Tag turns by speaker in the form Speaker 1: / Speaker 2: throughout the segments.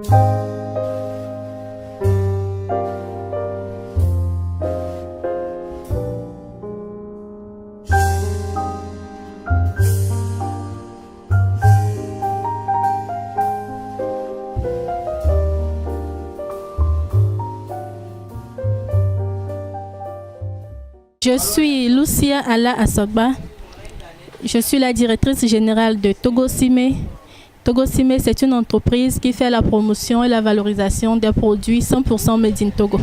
Speaker 1: Je suis Lucia Ala Asogba. Je suis la directrice générale de Togosime. Togosime, c'est une entreprise qui fait la promotion et la valorisation des produits 100% Made in Togo.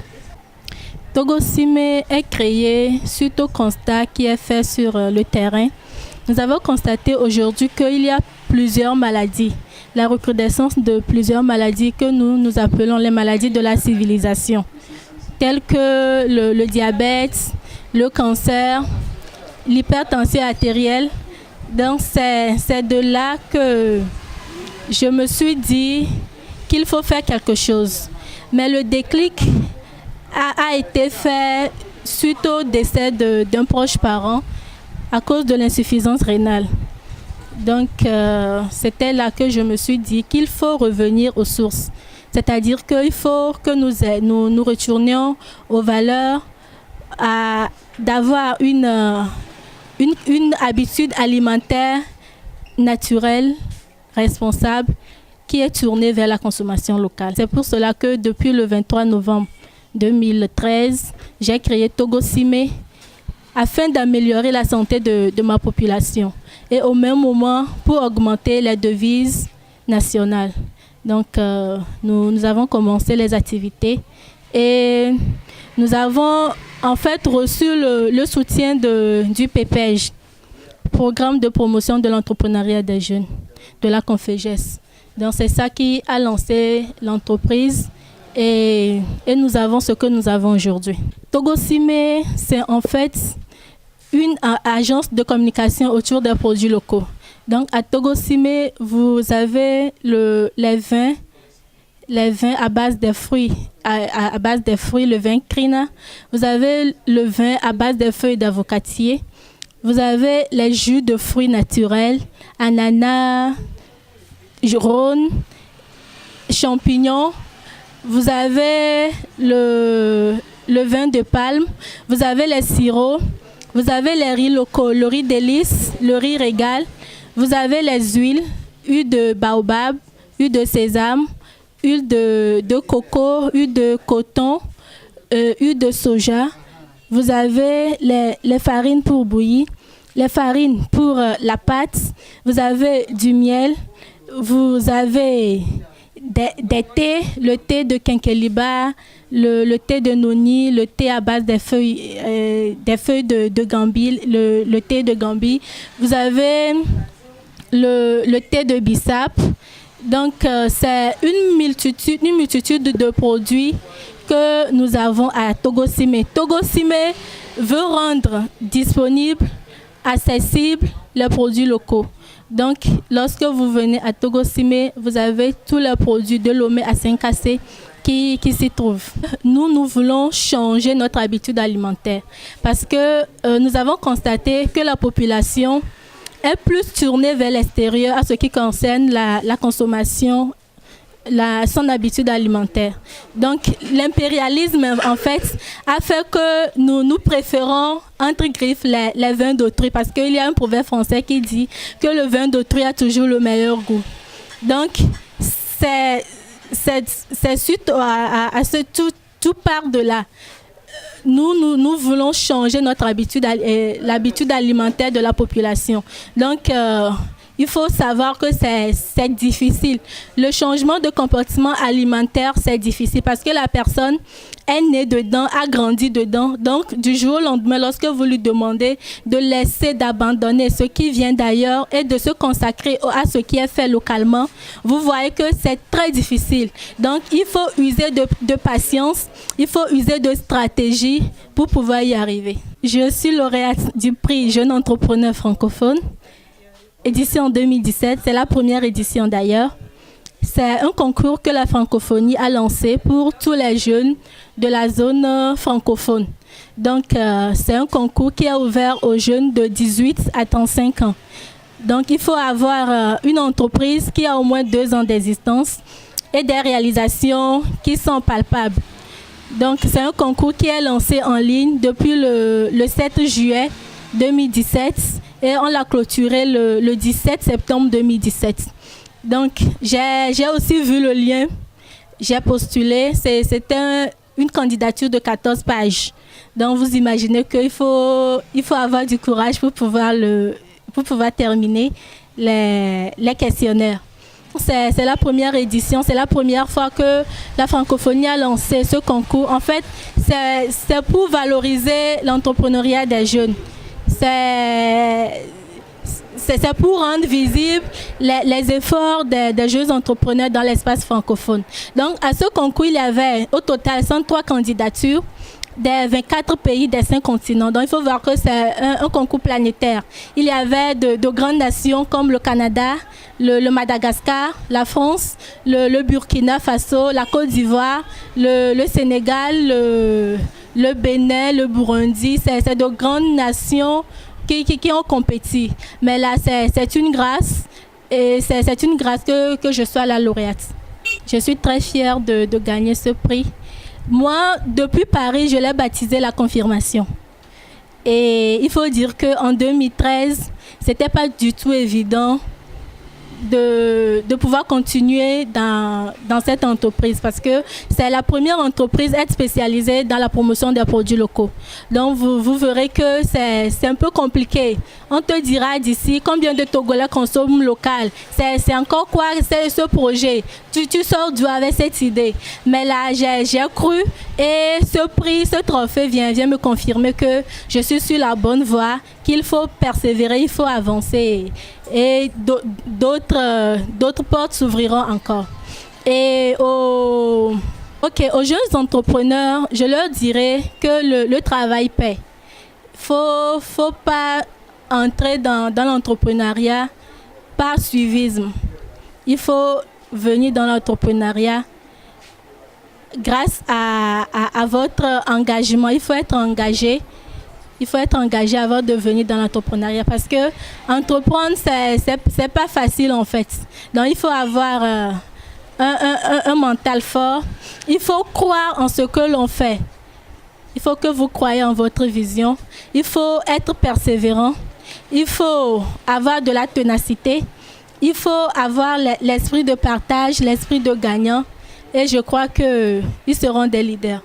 Speaker 1: Togosime est créé suite au constat qui est fait sur le terrain. Nous avons constaté aujourd'hui qu'il y a plusieurs maladies, la recrudescence de plusieurs maladies que nous appelons les maladies de la civilisation, telles que le diabète, le cancer, l'hypertension artérielle. Donc c'est de là que je me suis dit qu'il faut faire quelque chose. Mais le déclic a été fait suite au décès d'un proche parent à cause de l'insuffisance rénale. Donc c'était là que je me suis dit qu'il faut revenir aux sources. C'est-à-dire qu'il faut que nous retournions aux valeurs, d'avoir une habitude alimentaire naturelle, responsable, qui est tournée vers la consommation locale. C'est pour cela que depuis le 23 novembre 2013, j'ai créé Togosime afin d'améliorer la santé de ma population et au même moment pour augmenter les devises nationales. Donc nous avons commencé les activités et nous avons en fait reçu le soutien du PPEJ, Programme de promotion de l'entrepreneuriat des jeunes, de la Conféges. Donc c'est ça qui a lancé l'entreprise et nous avons ce que nous avons aujourd'hui. Togosime, c'est en fait une agence de communication autour des produits locaux. Donc à Togosime, vous avez les vins à base des fruits, à base des fruits, le vin Krina. Vous avez le vin à base des feuilles d'avocatier. Vous avez les jus de fruits naturels, ananas, rhône, champignons. Vous avez le vin de palme. Vous avez les sirops. Vous avez les riz locaux, le riz délice, le riz régal. Vous avez les huiles de baobab, huile de sésame, huile de coco, huile de coton, huile de soja. Vous avez les farines pour bouillir, les farines pour la pâte. Vous avez du miel. Vous avez des thés, le thé de quinqueliba, le thé de noni, le thé à base des feuilles de gambie, le thé de gambie. Vous avez le thé de bissap. Donc, c'est une multitude de produits que nous avons à Togosime. Togosime veut rendre disponibles, accessibles les produits locaux. Donc, lorsque vous venez à Togosime, vous avez tous les produits de Lomé à Saint-Cassé qui s'y trouvent. Nous voulons changer notre habitude alimentaire parce que nous avons constaté que la population est plus tournée vers l'extérieur à ce qui concerne la consommation, son habitude alimentaire. Donc l'impérialisme en fait a fait que nous préférons entre griffes les vins d'autrui parce qu'il y a un proverbe français qui dit que le vin d'autrui a toujours le meilleur goût. Donc c'est suite à ce tout part de là. Nous voulons changer notre l'habitude alimentaire de la population. Donc, il faut savoir que c'est difficile. Le changement de comportement alimentaire, c'est difficile parce que la personne est née dedans, a grandi dedans. Donc, du jour au lendemain, lorsque vous lui demandez de laisser, d'abandonner ce qui vient d'ailleurs et de se consacrer à ce qui est fait localement, vous voyez que c'est très difficile. Donc, il faut user de patience, il faut user de stratégie pour pouvoir y arriver. Je suis lauréate du prix Jeune Entrepreneur Francophone, édition 2017. C'est la première édition d'ailleurs. C'est un concours que la francophonie a lancé pour tous les jeunes de la zone francophone. Donc, c'est un concours qui est ouvert aux jeunes de 18 à 35 ans. Donc, il faut avoir une entreprise qui a au moins 2 ans d'existence et des réalisations qui sont palpables. Donc, c'est un concours qui est lancé en ligne depuis le 7 juillet 2017 et on l'a clôturé le 17 septembre 2017. Donc, j'ai aussi vu le lien, j'ai postulé, c'était une candidature de 14 pages. Donc, vous imaginez qu'il faut avoir du courage pour pouvoir terminer les questionnaires. C'est la première édition, c'est la première fois que la francophonie a lancé ce concours. En fait, c'est pour valoriser l'entrepreneuriat des jeunes. C'est pour rendre visibles les efforts des jeunes entrepreneurs dans l'espace francophone. Donc, à ce concours, il y avait au total 103 candidatures des 24 pays des 5 continents. Donc, il faut voir que c'est un concours planétaire. Il y avait de grandes nations comme le Canada, le Madagascar, la France, le Burkina Faso, la Côte d'Ivoire, le Sénégal, le Bénin, le Burundi. C'est de grandes nations qui ont compéti. Mais là, c'est une grâce. Et c'est une grâce que je sois la lauréate. Je suis très fière de gagner ce prix. Moi, depuis Paris, je l'ai baptisé la confirmation. Et il faut dire qu'en 2013, ce n'était pas du tout évident de pouvoir continuer dans cette entreprise parce que c'est la première entreprise à être spécialisée dans la promotion des produits locaux. Donc, vous verrez que c'est un peu compliqué. On te dira d'ici combien de Togolais consomment local. C'est encore quoi ce projet? Tu sors d'où avec cette idée? Mais là, j'ai cru et ce prix, ce trophée vient me confirmer que je suis sur la bonne voie, qu'il faut persévérer, il faut avancer et d'autres portes s'ouvriront encore. Et aux jeunes entrepreneurs, je leur dirais que le travail paie. Faut pas entrer dans l'entrepreneuriat par suivisme. Il faut venir dans l'entrepreneuriat grâce à votre engagement. Il faut être engagé. Il faut être engagé avant de venir dans l'entrepreneuriat parce que entreprendre, c'est pas facile en fait. Donc, il faut avoir un mental fort. Il faut croire en ce que l'on fait. Il faut que vous croyez en votre vision. Il faut être persévérant. Il faut avoir de la ténacité. Il faut avoir l'esprit de partage, l'esprit de gagnant. Et je crois qu'ils seront des leaders.